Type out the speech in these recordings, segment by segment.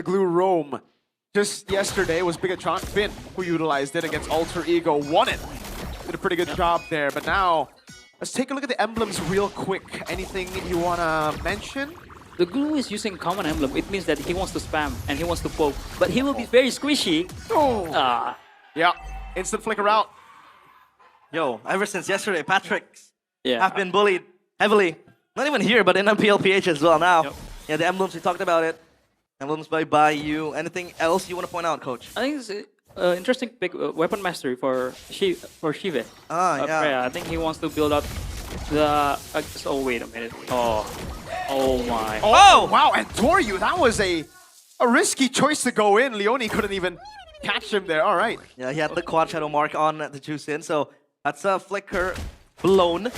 the glue roam. Just yesterday was Bigatron Finn who utilized it against Alter Ego, won it. Did a pretty good job there, but now let's take a look at the emblems real quick. Anything you wanna mention? The glue is using common emblem. It means that he wants to spam and he wants to poke, but he will be very squishy. Oh, yeah, instant flicker out. Yo, ever since yesterday, Patrick's Yeah. have been bullied heavily. Not even here, but in MPL PH as well now. Yep. Yeah, the emblems, we talked about it. Emblems by you. Anything else you want to point out, Coach? I think it's interesting pick weapon mastery for Shive. Yeah. I think he wants to build up the. Oh wait a minute. Oh my. Oh, wow, and Doryu, that was a risky choice to go in. Leone couldn't even catch him there. All right. Yeah, he had the quad shadow mark on the Juicin, so that's a flicker blown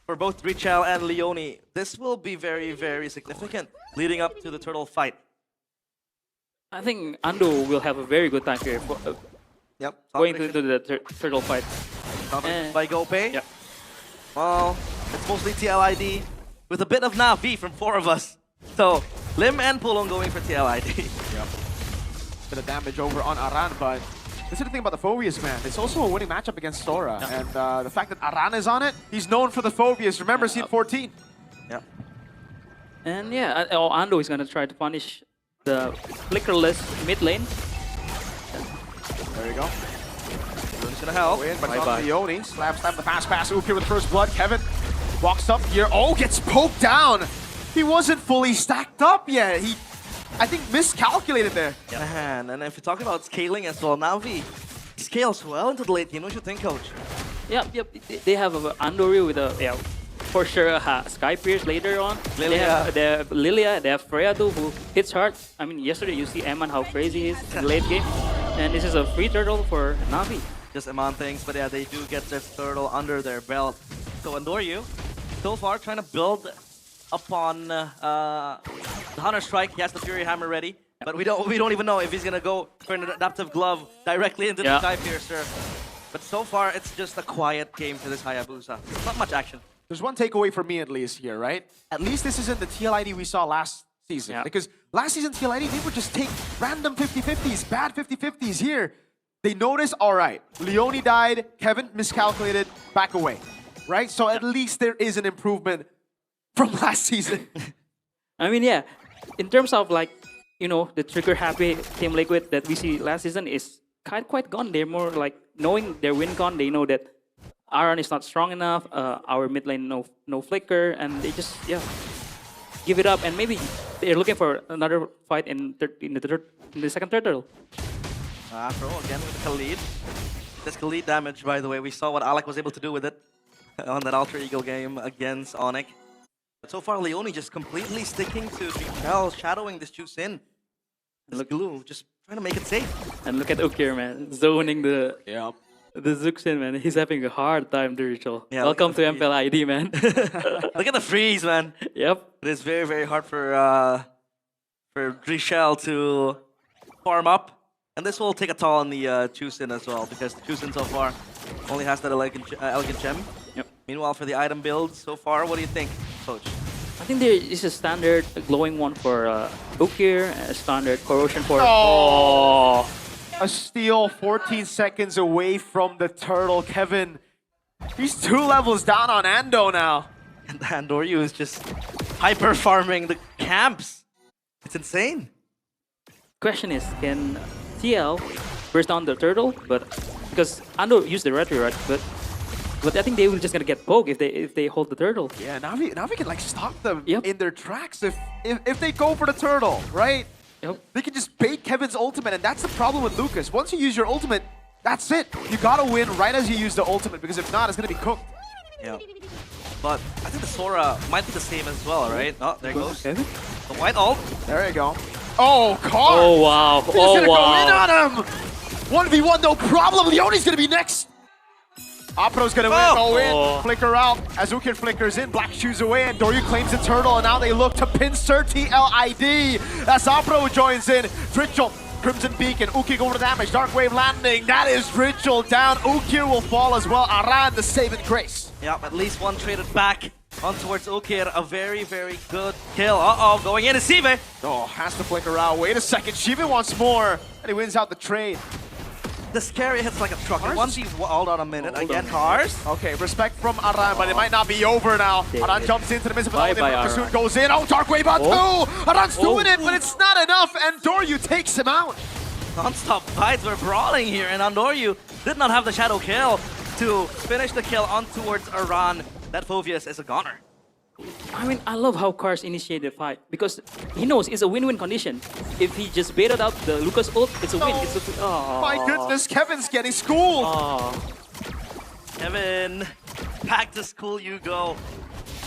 for both Richel and Leone. This will be very, very significant leading up to the turtle fight. I think Ando will have a very good time here for, Yep. going into the turtle fight. By Gope. Yeah. Well, it's mostly TLID with a bit of NAVI from 4 of us. So, Lim and Pulong going for TLID. Yep. Bit of damage over on Aran, but this is the thing about the Phobias, man. It's also a winning matchup against Sora. Yeah. And the fact that Aran is on it, he's known for the Phobias. Remember, Scene 14. Yep. And yeah, Ando is gonna try to punish the flickerless mid lane. There you go. Who's gonna help? Win, but Bye-bye. Leone slap the pass. Uki with the first blood. Kevin walks up here. Oh, gets poked down. He wasn't fully stacked up yet. He, I think, miscalculated there. Man, and if you're talking about scaling as well, NAVI scales well into the late game. What do you think, Coach? Yep. They have a Andori with a for sure Sky Pierce later on. They have Lilia. They have Freya too, who hits hard. I mean, yesterday you see Eman how crazy he is in the late game, and this is a free turtle for Navi. Just Eman things, but yeah, they do get this turtle under their belt. So Andoryu, so far trying to build upon the Hunter Strike. He has the Fury Hammer ready, but we don't even know if he's gonna go for an adaptive glove directly into the Sky Piercer. But so far, it's just a quiet game for this Hayabusa. Not much action. There's one takeaway for me at least here, right? At least this isn't the TLID we saw last season. Yeah. Because last season TLID, they would just take random 50-50s, bad 50-50s. Here, they notice, all right, Leone died, Kevin miscalculated, back away. Right? So at least there is an improvement from last season. I mean, yeah, in terms of like, you know, the trigger happy Team Liquid that we see last season is quite gone. They're more like knowing their win con. They know that Aran is not strong enough. Our mid lane no flicker, and they just give it up. And maybe they're looking for another fight in the second turtle. Afro again with the Khalid. This Khalid damage, by the way, we saw what Alec was able to do with it on that Alter Ego game against Onyx. But so far, Leone just completely sticking to Richel, shadowing this Juicin. Look, Glue just trying to make it safe. And look at Ukir, man, zoning the Zuxin, man. He's having a hard time, Rachel. Yeah, welcome to MPL ID, man. Look at the freeze, man. Yep. It is very, very hard for Richel to farm up. And this will take a toll on the Juicin as well, because the Juicin so far only has that elegant gem. Yep. Meanwhile, for the item build so far, what do you think, Coach? I think there is a standard glowing one for Ukir, a standard corrosion for... Oh! A steal 14 seconds away from the turtle. Kevin, he's 2 levels down on Ando now. And Andoryu is just hyper farming the camps. It's insane. Question is, can TL burst down the turtle? But because Ando used the retro, right? But I think they will just gonna get poked if they hold the turtle. Yeah, Navi can like stop them Yep. in their tracks if they go for the turtle, right? Yep. They can just bait Kevin's ultimate, and that's the problem with Lucas. Once you use your ultimate, that's it. You gotta win right as you use the ultimate, because if not, it's gonna be cooked. Yeah. But I think the Sora might be the same as well, right? Oh, there goes. The Kevin? white ult. There you go. Oh, Carr! Oh wow! He's Oh gonna wow! go in on him! 1v1, no problem. Leone's gonna be next. Apro's gonna go in, flicker out. Azuki flickers in, Black Shoes away, and Doryu claims the turtle, and now they look to pincer TLID. As Apro joins in, Dritchel, Crimson Beacon, Uki over the damage, Dark Wave landing. That is Dritchel down. Ukir will fall as well. Aran, the saving grace. Yeah, at least one traded back on towards Ukir. A very, very good kill. Uh-oh, going in is Sive. Oh, has to flicker out. Wait a second. Shiva wants more. And he wins out the trade. The scary hits like a truck. Cars? 1v, hold on a minute. Hold Again, on. Cars. Okay, respect from Aran, but it might not be over now. Yeah. Aran jumps into the midst of Bye-bye, the pursuit Aran. goes in. Oh, Dark Wave on Oh. two! Aran's doing Oh. it, but it's not enough, and Doryu takes him out. Non-stop fights were brawling here, and Andoryu did not have the shadow kill to finish the kill on towards Aran. That Phoveus is a goner. I mean, I love how Cars initiated the fight because he knows it's a win-win condition. If he just baited out the Lucas ult, it's a win. No. It's a oh. My goodness, Kevin's getting schooled. Oh. Kevin, back to school you go.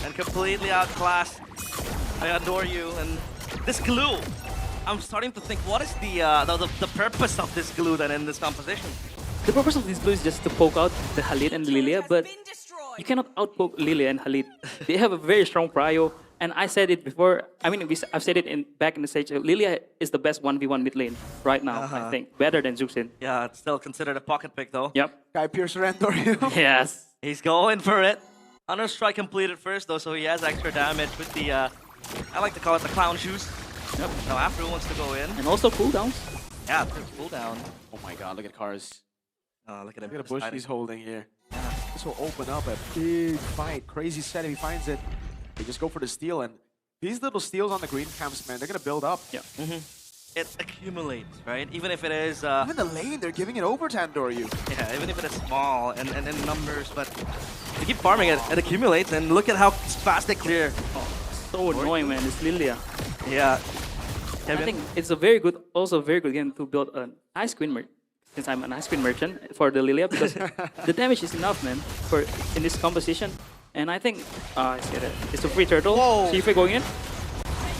And completely outclassed by Andoryu. And this glue, I'm starting to think, what is the purpose of this glue then in this composition? The purpose of this blue is just to poke out the Khalid and Lilia, but you cannot outpoke Lilia and Khalid. They have a very strong prio, and I said it before. I mean, I've said it back in the stage. Lilia is the best 1v1 mid lane right now, I think. Better than Zuxin. Yeah, it's still considered a pocket pick though. Yep. Guy Piercer and Doryu. Yes. He's going for it. Under strike completed first though, so he has extra damage with the, I like to call it the clown shoes. Yep. Now after wants to go in. And also cooldowns. Yeah, cool down. Oh my god, look at Cars. Oh, look at him. Look at the just bush hiding. he's holding here. This will open up a big fight. Crazy set if he finds it. They just go for the steal, and these little steals on the green camps, man, they're gonna build up. Yeah. It accumulates, right? Even if it is, Even the lane, they're giving it over to Doryu. yeah, even if it is small and in numbers, but they keep farming it, it accumulates, and look at how fast they clear. So annoying, man. It's Lilia. Yeah. I think it's a very good, also a very good game to build an ice queen merchant. Since I'm an ice queen merchant for the Lilia, because the damage is enough, man, for in this composition. And I think, let's get it. It's a free turtle. Whoa. See if we're going in.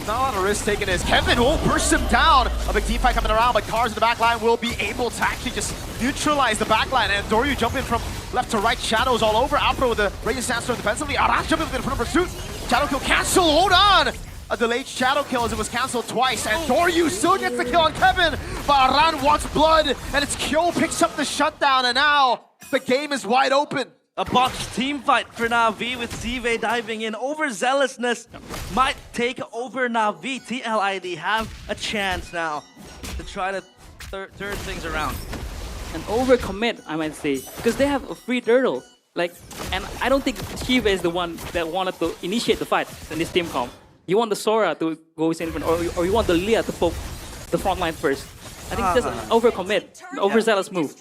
Not a lot of risk taken as Kevin will burst him down. A big team fight coming around, but Cars in the back line will be able to actually just neutralize the back line. And Doryu jumping from left to right, shadows all over. Alpro with the Radiant Sandstorm defensively. Aran jumping in front of pursuit. Shadow kill cancel, hold on! A delayed shadow kill as it was cancelled twice. And Doryu still gets the kill on Kevin. But Aran wants blood, and it's Kyo picks up the shutdown, and now the game is wide open. A botched team fight for Navi with Zive diving in. Overzealousness might take over Navi. TLID have a chance now to try to turn things around. An overcommit, I might say, because they have a free turtle. Like, and I don't think Shiva is the one that wanted to initiate the fight in this team comp. You want the Sora to go in front, or you want the Leah to poke the front line first. I think it's just an overcommit, an overzealous move.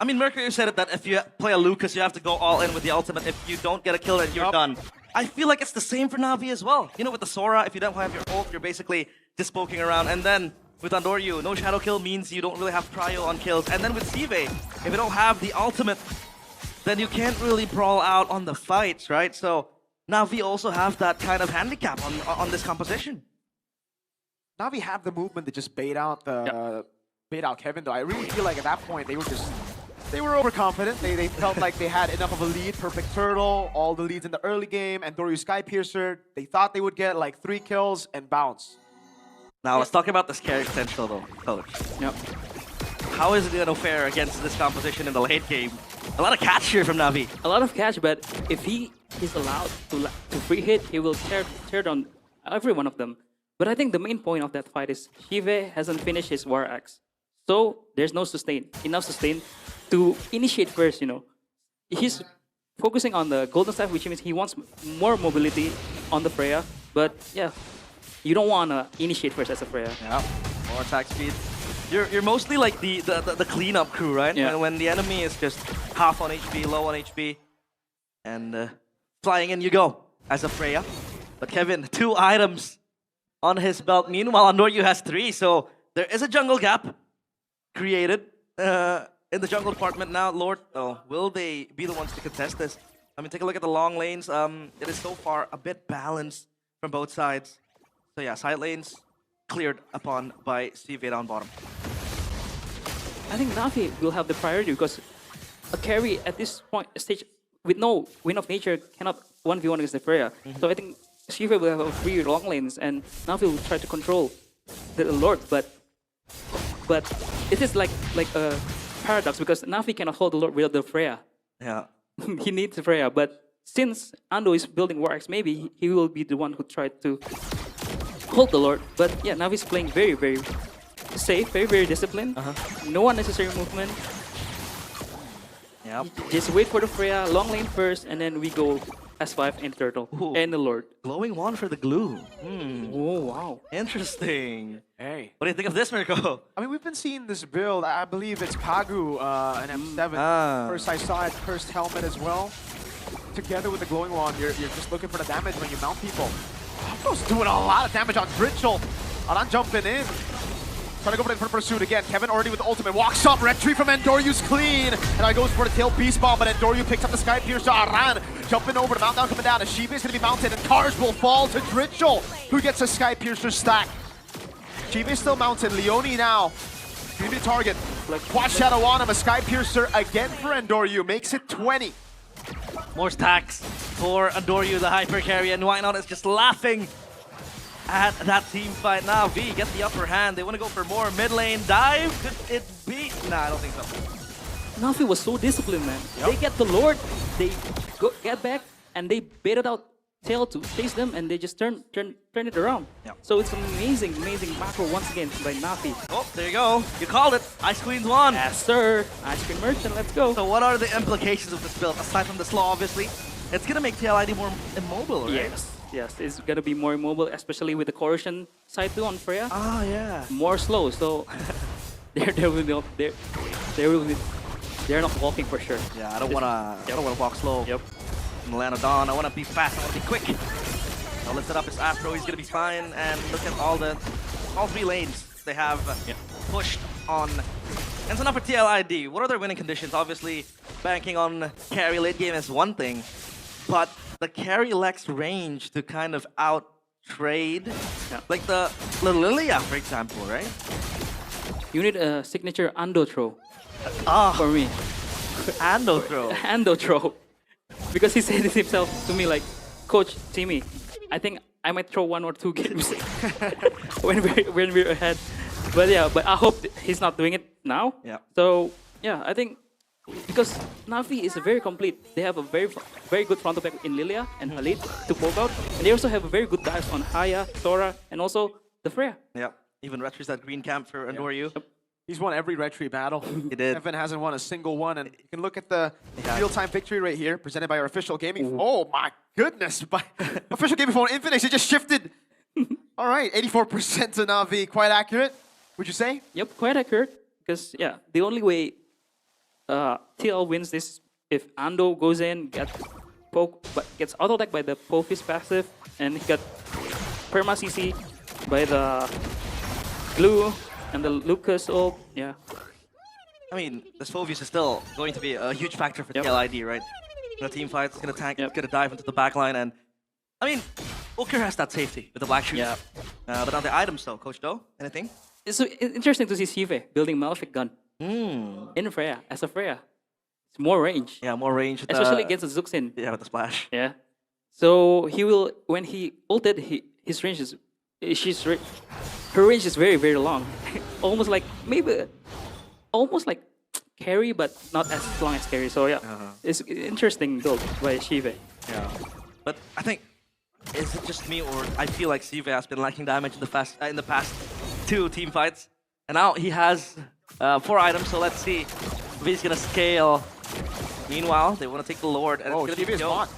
I mean, Mercury said it that if you play a Lucas, you have to go all in with the ultimate. If you don't get a kill, then you're done. I feel like it's the same for Navi as well. You know, with the Sora, if you don't have your ult, you're basically just poking around. And then with Andoryu, no shadow kill means you don't really have prio on kills. And then with Sive, if you don't have the ultimate, then you can't really brawl out on the fights, right? So Navi also have that kind of handicap on this composition. Navi have the movement to just bait out the bait out Kevin, though. I really feel like at that point they were overconfident. They felt like they had enough of a lead. Perfect turtle, all the leads in the early game, and Doryu Sky Piercer. They thought they would get like 3 kills and bounce. Now let's talk about the scary potential though, Coach. Yep. How is it going to fare against this composition in the late game? A lot of catch here from Navi. A lot of catch, but if he is allowed to free hit, he will tear down every one of them. But I think the main point of that fight is Shive hasn't finished his War Axe. So there's no enough sustain to initiate first, you know. He's focusing on the Golden Staff, which means he wants more mobility on the Freya. But yeah, you don't want to initiate first as a Freya. Yeah, more attack speed. You're mostly like the cleanup crew, right? Yeah. When the enemy is just half on HP, low on HP, and flying in you go as a Freya. But Kevin, 2 items on his belt. Meanwhile, Andoryu has 3, so there is a jungle gap created in the jungle department now. Lord, will they be the ones to contest this? I mean, take a look at the long lanes. It is so far a bit balanced from both sides. So yeah, side lanes cleared upon by CV down bottom. I think Navi will have the priority because a carry at this stage with no Wind of Nature cannot 1v1 against the Freya. So I think Shiva will have a free long lanes and Navi will try to control the Lord, but it is like a paradox because Navi cannot hold the Lord without the Freya. Yeah. He needs the Freya, but since Ando is building Warx, maybe he will be the one who tried to hold the Lord. But yeah, Navi's playing very, very safe, very, very disciplined. No unnecessary movement. Yep. Just wait for the Freya, long lane first, and then we go S5 and Turtle and the Lord. Glowing wand for the glue. Oh, wow. Interesting. Hey. What do you think of this, Mirko? I mean, we've been seeing this build. I believe it's Pagu and M7. First I saw it, cursed helmet as well. Together with the glowing wand, you're just looking for the damage when you mount people. Afro's doing a lot of damage on Dritchel. Aran jumping in. Trying to go for the pursuit again. Kevin already with the ultimate. Walks up. Red tree from Endoryu's clean. And now he goes for the tail beast bomb, but Endoryu picks up the Sky Piercer. Aran jumping over. The mount down coming down. Ashiba is going to be mounted, and Cars will fall to Dritchel, who gets a Sky Piercer stack. Ashiba is still mounted. Leone now. Going to be the target. Quad Shadow on him. A Sky Piercer again for Endoryu. Makes it 20. More stacks for Andoryu, the hyper carry, and Whitenout is just laughing at that team fight. NAVI get the upper hand. They want to go for more mid lane dive. Could it be? Nah, I don't think so. Navi was so disciplined, man. They get the Lord, they get back, and they baited out Tail to chase them, and they just turn it around. Yep. So it's an amazing, amazing macro once again by Navi. Oh, there you go. You called it. Ice Queen's won. Yes, sir. Ice Cream Merchant, let's go. So what are the implications of this build, aside from the slow, obviously? It's going to make TLID more immobile, right? Yes, it's gonna be more immobile, especially with the Corrosion side too on Freya. Ah, yeah. More slow, so they're not walking for sure. Yeah, I don't wanna walk slow. Yep. Milano Dawn, I wanna be fast, I wanna be quick. Now lift it up, it's Afro, he's gonna be fine, and look at all three lanes they have pushed on. And so now for TLID, what are their winning conditions? Obviously, banking on carry late game is one thing, but the carry lacks range to kind of out-trade, like the Lilia, for example, right? You need a signature Ando throw Ah, for me. Ando throw. Ando throw. Because he said it himself to me like, Coach, Timmy, I think I might throw 1 or 2 games when we're ahead. But yeah, but I hope he's not doing it now. Yeah. So yeah, I think because Navi is very complete. They have a very good front to back in Lilia and Halid to poke out. And they also have a very good dive on Haya, Sora, and also the Freya. Yeah, even Retri's that green camp for Andoryu. Yep. He's won every Red Tree battle. He did. Evan hasn't won a single one, and you can look at the real-time victory right here, presented by our official gaming. Oh my goodness! By official gaming phone Infinix, it just shifted. All right, 84% to Navi, quite accurate. Would you say? Yep, quite accurate. Because yeah, the only way TL wins this if Ando goes in, gets auto attacked by the Pofis passive, and he got perma CC by the Glue and the Lucas ult. Yeah. I mean, this Phobius is still going to be a huge factor for TLID, right? The team fight is going to tank, going to dive into the backline, and I mean, Uker has that safety with the black shoes. Yeah. But on the items though, Coach Do, anything? It's interesting to see Sive building Malefic Gun in Freya, as a Freya. It's more range. Yeah, more range. With Especially against the Zuxin. Yeah, with the splash. Yeah. So he will, when he ulted, his range is, her range is very, very long. Almost like, almost like carry, but not as long as carry. So yeah, it's interesting build by Sive. Yeah. But I think, is it just me, or I feel like Sive has been lacking damage in the past 2 team fights, and now he has 4 items. So let's see if he's gonna scale. Meanwhile, they want to take the Lord, and it's gonna be bot.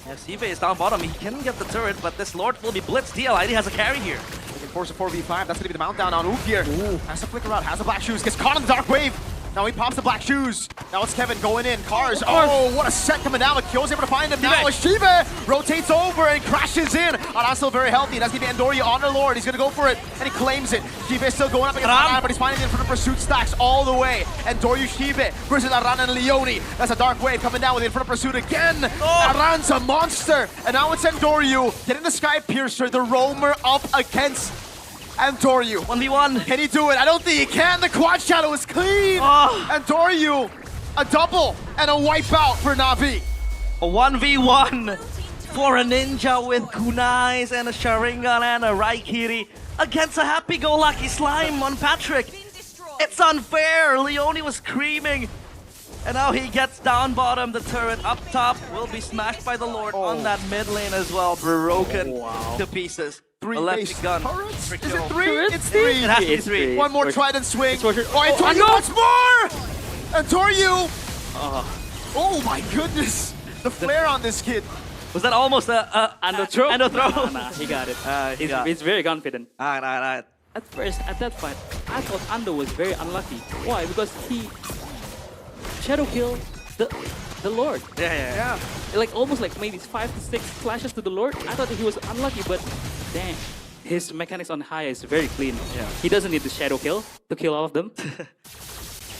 Yeah, Sive is down bottom. He can get the turret, but this Lord will be blitzed. TLID has a carry here. They can force a 4v5. That's gonna be the mount down on Ukir. Has to flicker out. Has the black shoes. Gets caught in the dark wave. Now he pops the black shoes. Now it's Kevin going in. Cars. Oh, what a set coming down. Akio's able to find him now. Shiva rotates over and crashes in. Aran still very healthy. That's going to be Andoryu on the Lord. He's going to go for it, and he claims it. Shiva is still going up against Aran, but he's finding it for the pursuit stacks all the way. Andoryu, Shiva versus Aran and Leone. That's a dark wave coming down with in front of pursuit again. Aran's a monster. And now it's Andoryu getting the Sky Piercer, the roamer up against Andoryu. 1v1. Can he do it? I don't think he can. The quad shadow is clean. Andoryu, a double and a wipeout for Navi. A 1v1 for a ninja with kunais and a Sharingan and a Raikiri against a happy-go-lucky slime on Patrick. It's unfair. Leone was screaming. And now he gets down bottom. The turret up top will be smashed by the Lord on that mid lane as well. Broken to pieces. Three Electric base gun. turrets? For Is kill. it three? Turrets? It's three. It has to be It's three. three. One more It's trident swing. it's for sure. Oh, Antonio no! wants more! Antonio! Oh my goodness! The flare on this kid. Was that almost a Ando throw? Ando throw? Nah, he got it. He got it. He's very confident. Alright. At first, at that fight, I thought Ando was very unlucky. Why? Because he shadow killed the Lord. Yeah. Like almost like maybe 5 to 6 flashes to the Lord. I thought that he was unlucky, but damn, his mechanics on high is very clean. Yeah. He doesn't need the shadow kill to kill all of them.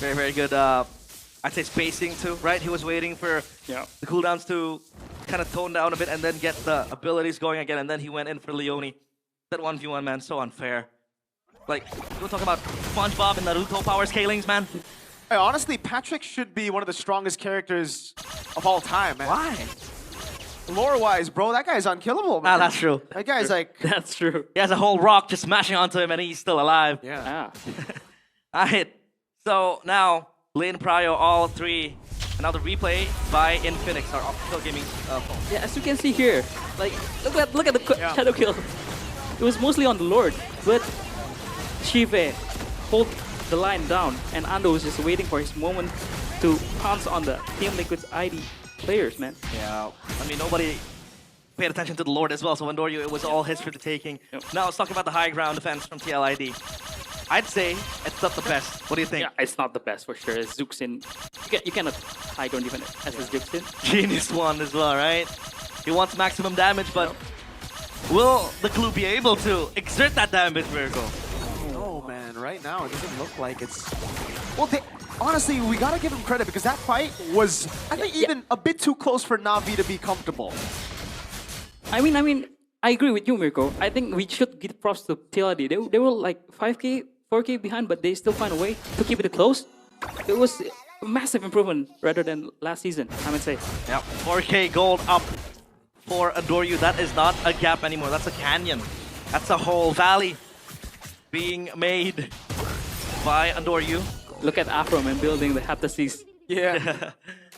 Very, very good. I'd say spacing too, right? He was waiting for Yeah. the cooldowns to kind of tone down a bit and then get the abilities going again. And then he went in for Leone. That 1v1, man, so unfair. Like, we'll talk about SpongeBob and Naruto power scalings, man. Hey, honestly, Patrick should be one of the strongest characters of all time, man. Why? Lore-wise, bro, that guy's unkillable, man. Ah, that's true. That guy's like... That's true. He has a whole rock just smashing onto him and he's still alive. Yeah. Ah. Alright, so now, Lane Prio, all three. Another replay by Infinix, our official gaming phone. Yeah, as you can see here, like look at the Yeah. shadow kill. It was mostly on the Lord, but Shive hold the line down, and Ando was just waiting for his moment to pounce on the Team Liquid's ID players, man. Yeah, I mean, nobody paid attention to the Lord as well, so Wendoryu, it was all his for the taking. Yep. Now, let's talk about the high ground defense from TLID. I'd say it's not the best. What do you think? Yeah, it's not the best for sure. Zuxin, you cannot high ground defend as a Zuxin. Genius one as well, right? He wants maximum damage, but will the glue be able to exert that damage, Virgo? Oh, man, right now it doesn't look like it's... Well, honestly, we gotta give him credit because that fight was, I think, even a bit too close for Navi to be comfortable. I mean, I agree with you, Mirko. I think we should give props to TLID. They were like 5k, 4k behind, but they still find a way to keep it close. It was a massive improvement rather than last season, I would say. Yep, 4k gold up for Adoryu. That is not a gap anymore. That's a canyon. That's a whole valley being made by Adoryu. Look at Afro, man, building the Heptasis. Yeah.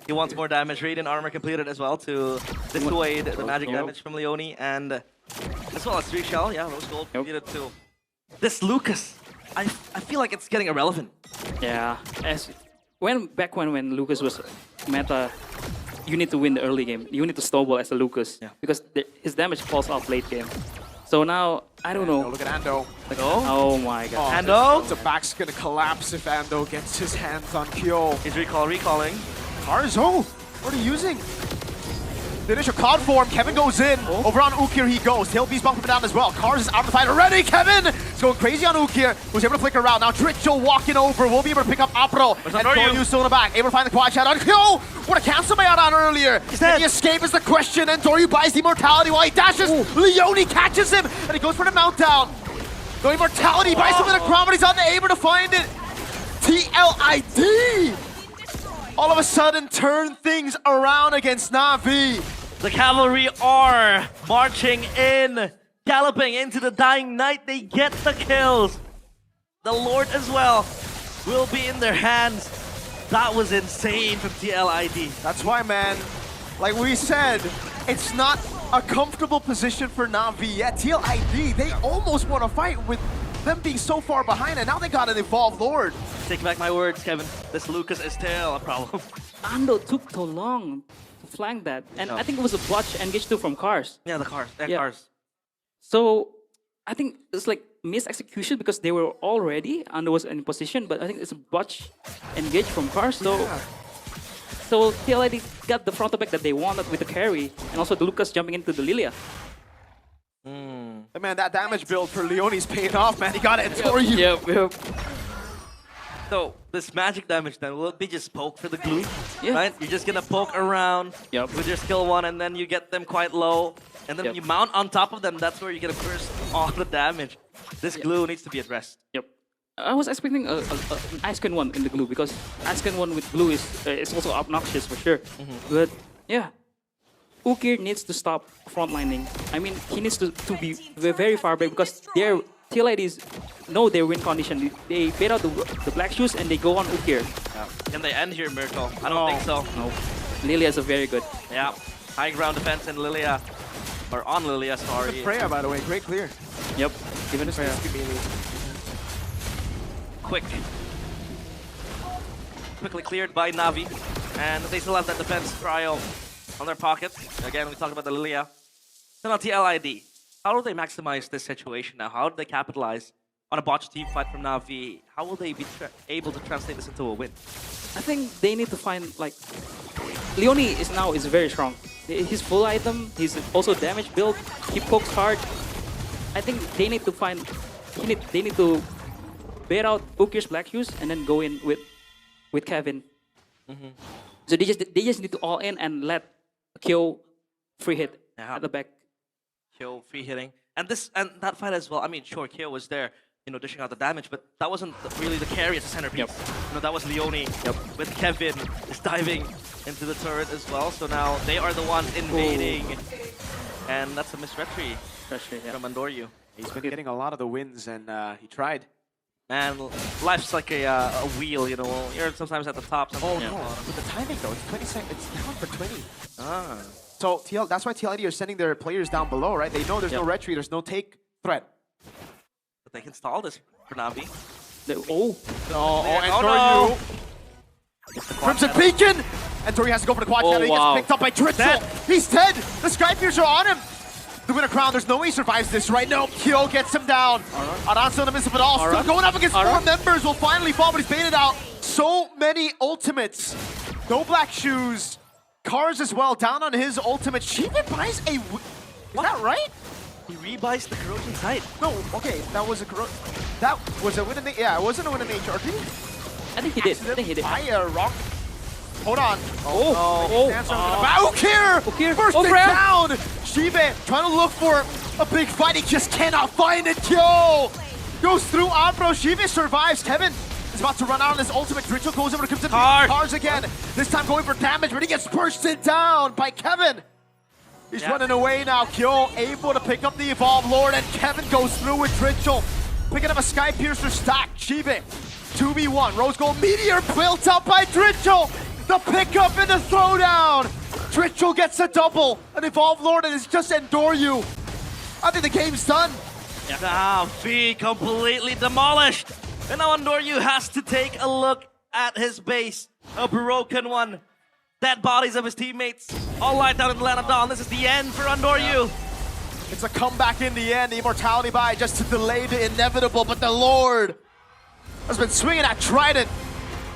He wants more damage. Radiant armor completed as well to dissuade the magic Yep. damage from Leone, and as well as 3 shell. Yeah, rose gold Yep. completed too. This Lucas, I feel like it's getting irrelevant. Yeah, back when Lucas was meta, you need to win the early game. You need to snowball as a Lucas because his damage falls off late game. So now I don't Oh, know. look at Ando. Like, oh, Oh my god. Ando The back's gonna collapse if Ando gets his hands on Kyo. is recalling. Karzo, what are you using? The initial cloud form, Kevin goes in. Over on Ukir he goes. Tail Beast bumping down as well. Kars is out of the fight already. Kevin is going crazy on Ukir. Was able to flicker around. Now Trichel walking over. Will be able to pick up Apro. And Toryu still in the back. Able to find the quad shot on Kyo. What a cancel by out on earlier. Can he escape is the question. And Toryu buys the immortality while he dashes. Leone catches him. And he goes for the mountdown. No immortality buys him with a crown, but he's unable to find it. TLID. All of a sudden turn things around against Navi. The cavalry are marching in, galloping into the dying night. They get the kills. The Lord as well will be in their hands. That was insane from TLID. That's why, man, like we said, it's not a comfortable position for Navi yet. TLID, they almost won a fight with them being so far behind, and now they got an evolved Lord. Take back my words, Kevin. This Lucas is still a problem. Ando took so long to flank that, and I think it was a botch engage 2 from Cars. Yeah, the cars. Yeah. Cars. So I think it's like mis-execution because they were already Ando was in position, but I think it's a botch engage from Cars. So TLID got the front back that they wanted with the carry, and also the Lucas jumping into the Lilia. And man, that damage build for Leone's paid off, man. He got it for you. Yep. So, this magic damage then, will it be just poke for the glue? Yeah. Right? You're just gonna poke around with your skill 1 and then you get them quite low. And then when you mount on top of them, that's where you're gonna burst all the damage. This glue needs to be addressed. Yep. I was expecting an Ice Queen 1 in the glue because Ice Queen 1 with glue is also obnoxious for sure. But yeah, Ukir needs to stop frontlining. I mean, he needs to be very far back because they're TLIDs know their win condition. They bait out the black shoes and they go on Ukir. Yeah. Can they end here, Myrtle? I don't think so. No. Lilia's a very good. Yeah. High ground defense in Lilia. Or on Lilia, sorry. Freya, by the way, great clear. Yep. Even Freya. Quickly cleared by Navi. And they still have that defense trial on their pocket. Again, we talked about the Lilia. Then on TLID. How do they maximize this situation now? How do they capitalize on a botched team fight from Navi? How will they be able to translate this into a win? I think they need to find like Leone is very strong. His full item, he's also damage build. He pokes hard. I think they need to find. They need to bait out Ukir's black shoes and then go in with Kevin. So they just need to all in and let Kyo free hit at the back. Kyo free hitting, and that fight as well. I mean, sure, Kyo was there, you know, dishing out the damage, but that wasn't really the carry as a centerpiece. You know, that was Leone with Kevin is diving into the turret as well. So now they are the ones invading, and that's a misretry from Andoryu. He's been getting a lot of the wins, and he tried. Man, life's like a wheel, you know. You're sometimes at the top. Oh no! With the timing though, it's 20 seconds. It's down for 20. Ah. So that's why TLID are sending their players down below, right? They know there's no retreat, there's no take threat. But they can stall this for Navi. And Crimson Beacon! And Tori has to go for the quad counter. He gets picked up by Tritzel. He's dead! The Skyfears are on him! The winner crown, there's no way he survives this right now. Kyo gets him down. Aran still in the midst of it all. Still going up against 4 members. Will finally fall, but he's baited out. So many ultimates. No black shoes. Cars as well, down on his ultimate. She even buys a... Is that right? He rebuys the corrosion site. No, okay, that was a corrosion... That was a win in the... Yeah, it wasn't a win in the HR. Did he? I think he did. I think he did. Buy a rock... Hold on. Ukir! First pick down! Shibe trying to look for a big fight. He just cannot find it. Kyo goes through Abro. Shibe survives. Kevin is about to run out on his ultimate. Ritual goes over to Cars again. This time going for damage, but he gets bursted down by Kevin. He's running away now. Kyo able to pick up the Evolve Lord, and Kevin goes through with Ritual. Picking up a Sky Piercer stack. Shibe 2v1. Rose Gold Meteor built up by Ritual. The pickup and the throwdown! Tritchell gets a double! An Evolve Lord, and it's just Andoryu. I think the game's done. Navi completely demolished! And now Andoryu has to take a look at his base. A broken one. Dead bodies of his teammates. All light down in Lanadon. This is the end for Andoryu. It's a comeback in the end. The Immortality buy just to delay the inevitable, but the Lord has been swinging at Trident.